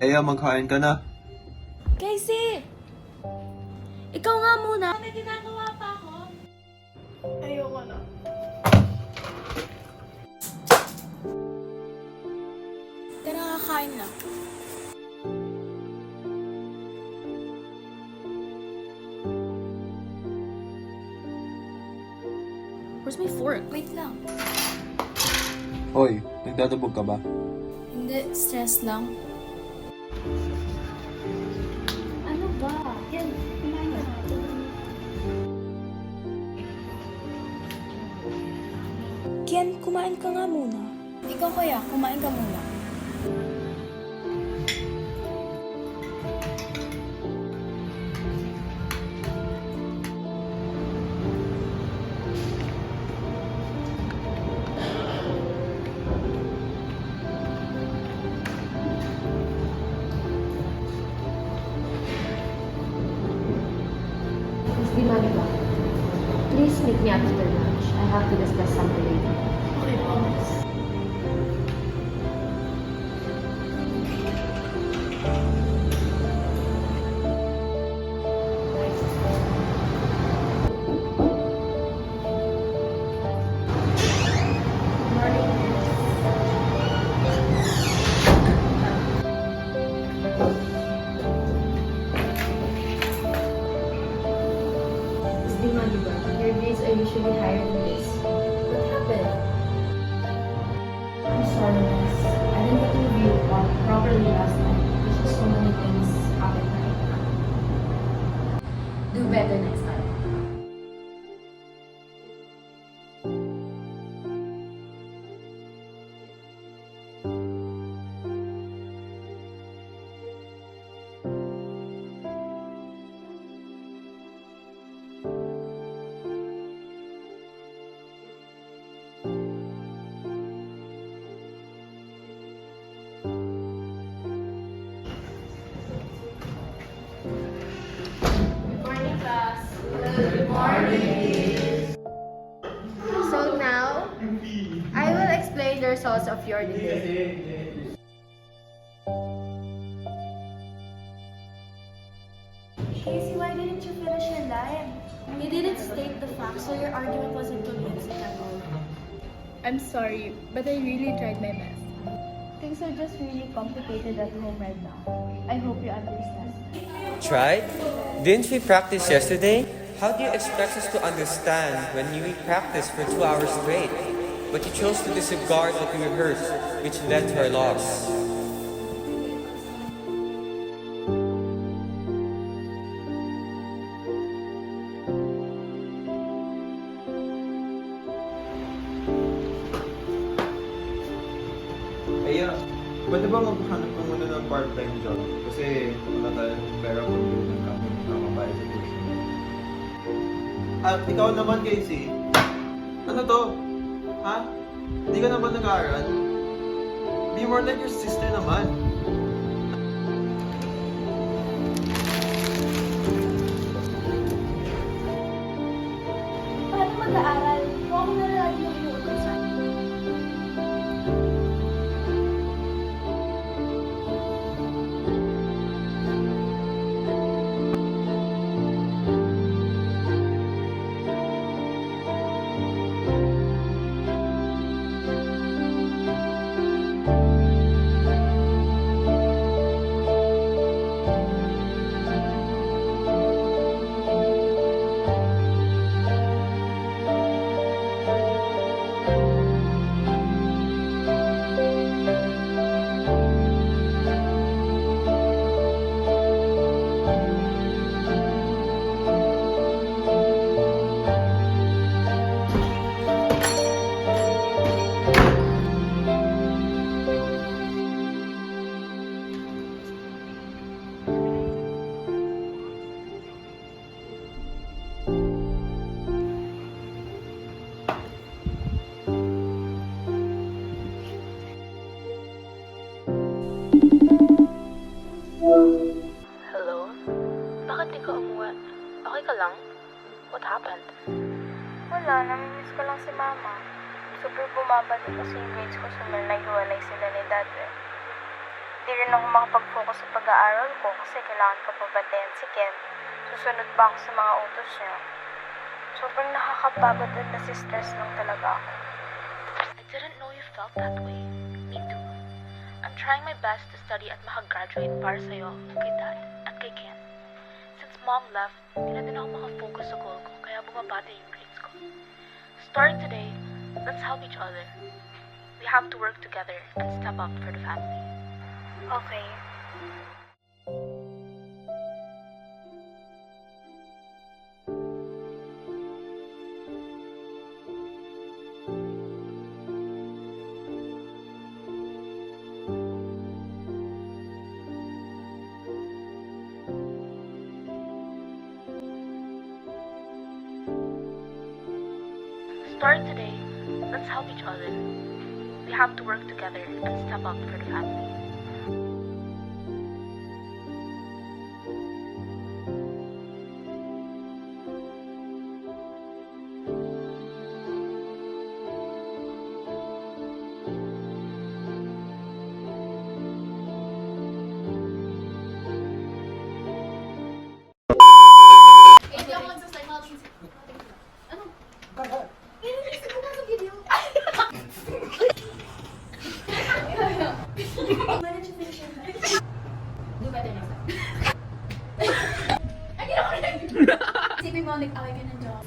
Magkain ka na. Casey! Ikaw nga muna. May ginagawa pa ako. Ayoko na. Tara, kakain na. Where's my fork? Wait lang. Hoy, nagdadabog ka ba? Hindi, stress lang. Ano ba? Yan, kumain na. Kian, kumain ka nga muna. Ikaw kaya, kumain ka muna. Miss Dimariba, please meet me after lunch. I have to discuss something later. Okay, promise. Miss Dimariba, your grades are usually higher than this. What happened? I'm sorry, miss. I didn't get to review properly last night. There's just so many things happened right now. Do better next time. Good morning, class. Good morning. So now, I will explain the results of your debate. Casey, why didn't you finish your line? You didn't state the facts, so your argument wasn't convincing at all. I'm sorry, but I really tried my best. Things are just really complicated at home right now. I hope you understand. Tried? Didn't we practice yesterday? How do you expect us to understand when we practiced for 2 hours straight? But you chose to disregard what we rehearsed, which led to our loss. Pwede ba maghanap ka muna ng part-time job? Kasi wala tayong pera kung hindi ng company kakabayad sa tuition. At ikaw naman, Casey. Ano to? Ha? Hindi ka naman nag-aaral? Be more like your sister naman. Paano mag-aaral? Kung ako na lang yung inuutosan. ka lang? What happened? Wala, namimiss ko lang si Mama. Super bumaba din kasi yung grades ko sa naghiwalay sila ni Dad. Di rin ako makapag-focus sa pag-aaral ko kasi kailangan ko pa bantayan si Ken. Susunod ba ako sa mga utos niya? Sobrang nakakapagod at nasi-stress lang talaga ako. I didn't know you felt that way. Me too. I'm trying my best to study at makagraduate para sa'yo, kay Dad, at kay Ken. Since Mom left, hindi na din ako makafocus sa goal ko, kaya bumabata yung grades ko. Starting today, let's help each other. We have to work together and step up for the family. Okay. Starting today, let's help each other. We have to work together and step up for the family. Why didn't you finish your life? Do better next time. Isipin mo, nag-away ka ng job.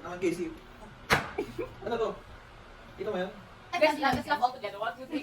Naman, Casey. Ano to? Ito mo yan? Let's laugh all together. 1, 2, 3.